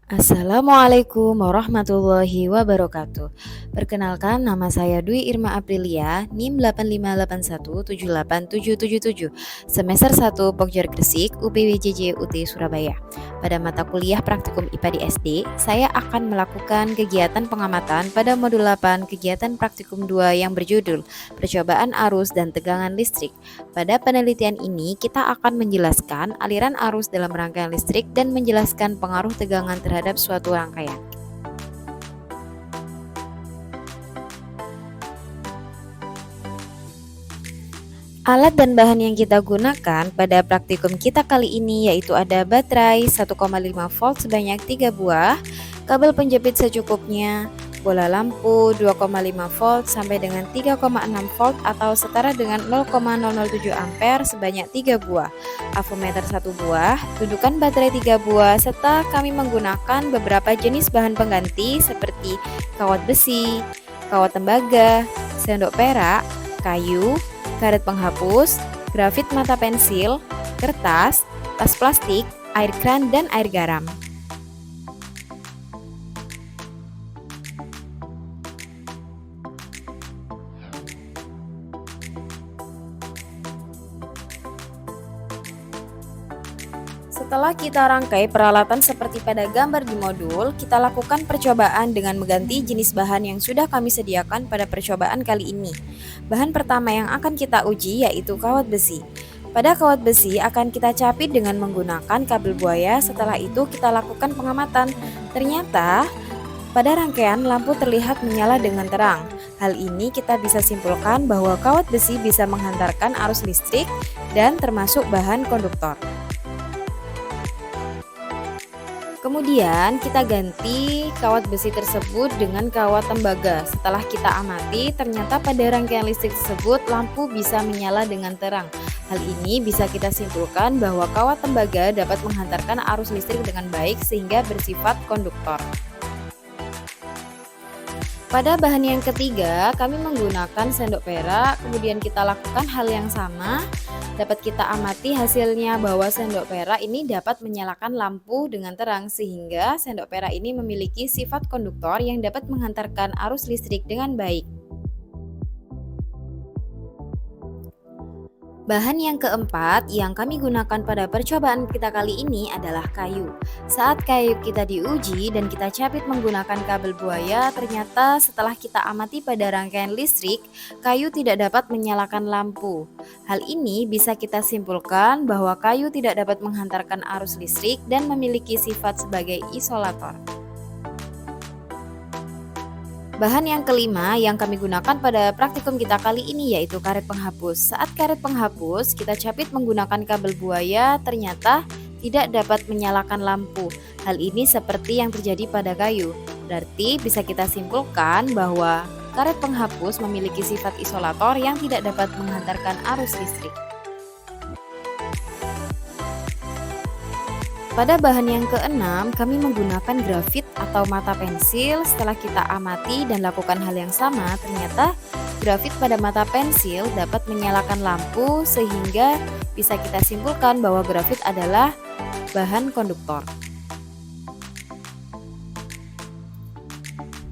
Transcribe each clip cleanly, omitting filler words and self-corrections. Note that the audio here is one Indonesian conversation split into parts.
Assalamualaikum warahmatullahi wabarakatuh. Perkenalkan, nama saya Dwi Irma Aprilia, NIM 8581787777, semester 1 Pokja Gresik, UPWJJ UT Surabaya. Pada mata kuliah praktikum IPA di SD, saya akan melakukan kegiatan pengamatan pada modul 8 kegiatan praktikum 2 yang berjudul Percobaan Arus dan Tegangan Listrik. Pada penelitian ini, kita akan menjelaskan aliran arus dalam rangkaian listrik dan menjelaskan pengaruh tegangan terhadap suatu rangkaian. Alat dan bahan yang kita gunakan pada praktikum kita kali ini yaitu ada baterai 1,5 volt sebanyak 3 buah, kabel penjepit secukupnya, bola lampu 2,5 volt sampai dengan 3,6 volt atau setara dengan 0,007 ampere sebanyak 3 buah, avometer 1 buah, dudukan baterai 3 buah, serta kami menggunakan beberapa jenis bahan pengganti seperti kawat besi, kawat tembaga, sendok perak, kayu, karet penghapus, grafit mata pensil, kertas, tas plastik, air kran, dan air garam. Setelah kita rangkai peralatan seperti pada gambar di modul, kita lakukan percobaan dengan mengganti jenis bahan yang sudah kami sediakan pada percobaan kali ini. Bahan pertama yang akan kita uji yaitu kawat besi. Pada kawat besi akan kita capit dengan menggunakan kabel buaya, setelah itu kita lakukan pengamatan. Ternyata pada rangkaian lampu terlihat menyala dengan terang. Hal ini kita bisa simpulkan bahwa kawat besi bisa menghantarkan arus listrik dan termasuk bahan konduktor. Kemudian kita ganti kawat besi tersebut dengan kawat tembaga. Setelah kita amati, ternyata pada rangkaian listrik tersebut lampu bisa menyala dengan terang. Hal ini bisa kita simpulkan bahwa kawat tembaga dapat menghantarkan arus listrik dengan baik sehingga bersifat konduktor. Pada bahan yang ketiga, kami menggunakan sendok perak, kemudian kita lakukan hal yang sama. Dapat kita amati hasilnya bahwa sendok perak ini dapat menyalakan lampu dengan terang sehingga sendok perak ini memiliki sifat konduktor yang dapat menghantarkan arus listrik dengan baik. Bahan yang keempat yang kami gunakan pada percobaan kita kali ini adalah kayu. Saat kayu kita diuji dan kita capit menggunakan kabel buaya, ternyata setelah kita amati pada rangkaian listrik, kayu tidak dapat menyalakan lampu. Hal ini bisa kita simpulkan bahwa kayu tidak dapat menghantarkan arus listrik dan memiliki sifat sebagai isolator. Bahan yang kelima yang kami gunakan pada praktikum kita kali ini yaitu karet penghapus. Saat karet penghapus kita capit menggunakan kabel buaya, ternyata tidak dapat menyalakan lampu. Hal ini seperti yang terjadi pada kayu. Berarti bisa kita simpulkan bahwa karet penghapus memiliki sifat isolator yang tidak dapat menghantarkan arus listrik. Pada bahan yang keenam, kami menggunakan grafit atau mata pensil. Setelah kita amati dan lakukan hal yang sama, ternyata grafit pada mata pensil dapat menyalakan lampu sehingga bisa kita simpulkan bahwa grafit adalah bahan konduktor.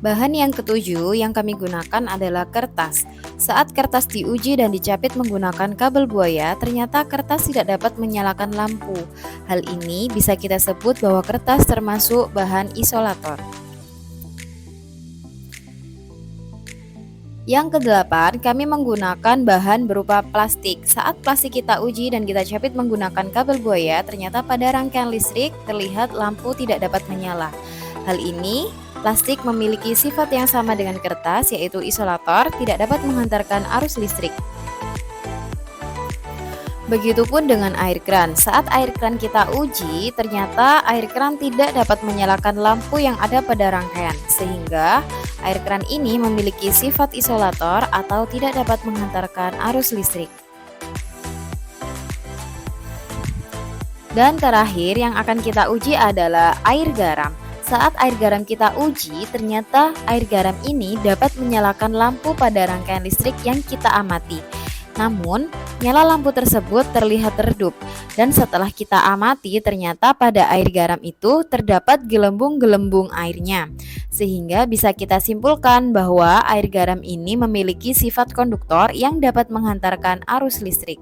Bahan yang ketujuh yang kami gunakan adalah kertas. Saat kertas diuji dan dicapit menggunakan kabel buaya, ternyata kertas tidak dapat menyalakan lampu. Hal ini bisa kita sebut bahwa kertas termasuk bahan isolator. Yang kedelapan, kami menggunakan bahan berupa plastik. Saat plastik kita uji dan kita capit menggunakan kabel buaya, ternyata pada rangkaian listrik terlihat lampu tidak dapat menyala. Hal ini plastik memiliki sifat yang sama dengan kertas, yaitu isolator, tidak dapat menghantarkan arus listrik. Begitupun dengan air kran. Saat air kran kita uji, ternyata air kran tidak dapat menyalakan lampu yang ada pada rangkaian, sehingga air kran ini memiliki sifat isolator atau tidak dapat menghantarkan arus listrik. Dan terakhir yang akan kita uji adalah air garam. Saat air garam kita uji, ternyata air garam ini dapat menyalakan lampu pada rangkaian listrik yang kita amati. Namun, nyala lampu tersebut terlihat redup, dan setelah kita amati ternyata pada air garam itu terdapat gelembung-gelembung airnya, sehingga bisa kita simpulkan bahwa air garam ini memiliki sifat konduktor yang dapat menghantarkan arus listrik.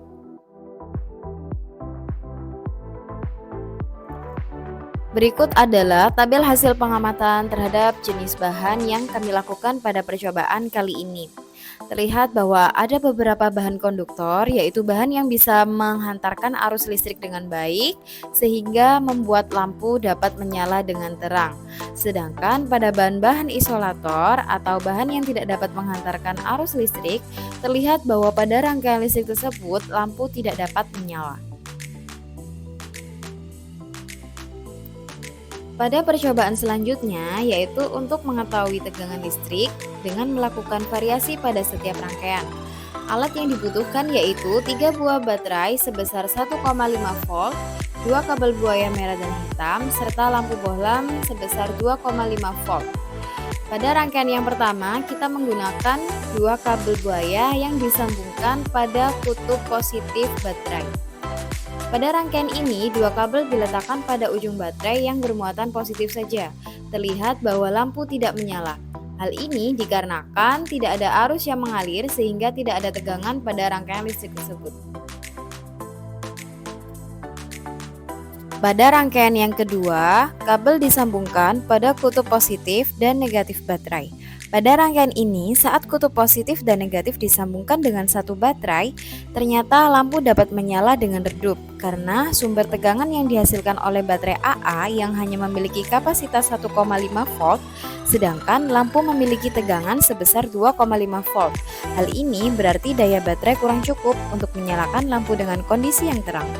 Berikut adalah tabel hasil pengamatan terhadap jenis bahan yang kami lakukan pada percobaan kali ini. Terlihat bahwa ada beberapa bahan konduktor, yaitu bahan yang bisa menghantarkan arus listrik dengan baik, sehingga membuat lampu dapat menyala dengan terang. Sedangkan pada bahan-bahan isolator atau bahan yang tidak dapat menghantarkan arus listrik, terlihat bahwa pada rangkaian listrik tersebut, lampu tidak dapat menyala. Pada percobaan selanjutnya, yaitu untuk mengetahui tegangan listrik dengan melakukan variasi pada setiap rangkaian. Alat yang dibutuhkan yaitu 3 buah baterai sebesar 1,5 volt, 2 kabel buaya merah dan hitam, serta lampu bohlam sebesar 2,5 volt. Pada rangkaian yang pertama, kita menggunakan 2 kabel buaya yang disambungkan pada kutub positif baterai. Pada rangkaian ini, 2 kabel diletakkan pada ujung baterai yang bermuatan positif saja. Terlihat bahwa lampu tidak menyala. Hal ini dikarenakan tidak ada arus yang mengalir sehingga tidak ada tegangan pada rangkaian listrik tersebut. Pada rangkaian yang kedua, kabel disambungkan pada kutub positif dan negatif baterai. Pada rangkaian ini, saat kutub positif dan negatif disambungkan dengan satu baterai, ternyata lampu dapat menyala dengan redup karena sumber tegangan yang dihasilkan oleh baterai AA yang hanya memiliki kapasitas 1,5 volt, sedangkan lampu memiliki tegangan sebesar 2,5 volt. Hal ini berarti daya baterai kurang cukup untuk menyalakan lampu dengan kondisi yang terang.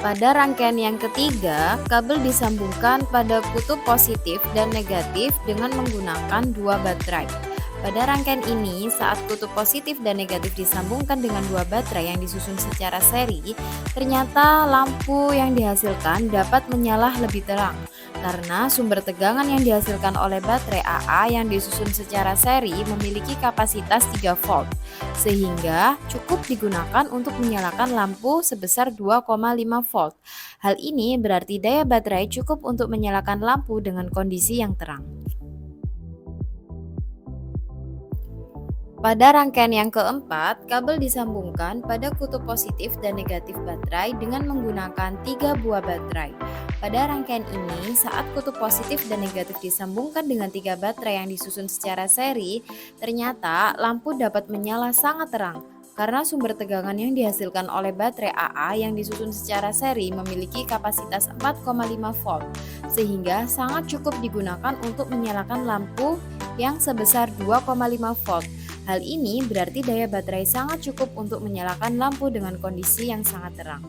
Pada rangkaian yang ketiga, kabel disambungkan pada kutub positif dan negatif dengan menggunakan 2 baterai. Pada rangkaian ini, saat kutub positif dan negatif disambungkan dengan 2 baterai yang disusun secara seri, ternyata lampu yang dihasilkan dapat menyala lebih terang karena sumber tegangan yang dihasilkan oleh baterai AA yang disusun secara seri memiliki kapasitas 3 volt, sehingga cukup digunakan untuk menyalakan lampu sebesar 2,5 volt. Hal ini berarti daya baterai cukup untuk menyalakan lampu dengan kondisi yang terang. Pada rangkaian yang keempat, kabel disambungkan pada kutub positif dan negatif baterai dengan menggunakan 3 buah baterai. Pada rangkaian ini, saat kutub positif dan negatif disambungkan dengan 3 baterai yang disusun secara seri, ternyata lampu dapat menyala sangat terang karena sumber tegangan yang dihasilkan oleh baterai AA yang disusun secara seri memiliki kapasitas 4,5 volt, sehingga sangat cukup digunakan untuk menyalakan lampu yang sebesar 2,5 volt. Hal ini berarti daya baterai sangat cukup untuk menyalakan lampu dengan kondisi yang sangat terang.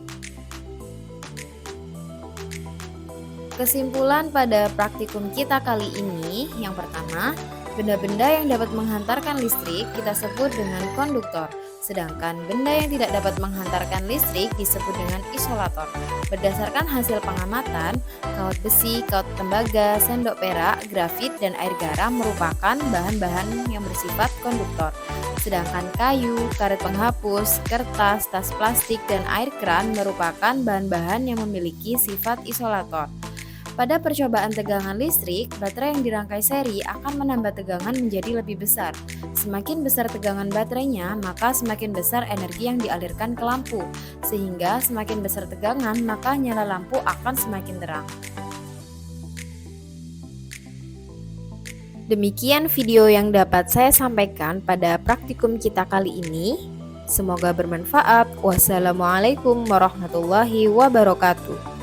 Kesimpulan pada praktikum kita kali ini, yang pertama, benda-benda yang dapat menghantarkan listrik kita sebut dengan konduktor, sedangkan benda yang tidak dapat menghantarkan listrik disebut dengan isolator. Berdasarkan hasil pengamatan, kawat besi, kawat tembaga, sendok perak, grafit, dan air garam merupakan bahan-bahan yang bersifat konduktor. Sedangkan kayu, karet penghapus, kertas, tas plastik, dan air keran merupakan bahan-bahan yang memiliki sifat isolator. Pada percobaan tegangan listrik, baterai yang dirangkai seri akan menambah tegangan menjadi lebih besar. Semakin besar tegangan baterainya, maka semakin besar energi yang dialirkan ke lampu. Sehingga semakin besar tegangan, maka nyala lampu akan semakin terang. Demikian video yang dapat saya sampaikan pada praktikum kita kali ini. Semoga bermanfaat. Wassalamualaikum warahmatullahi wabarakatuh.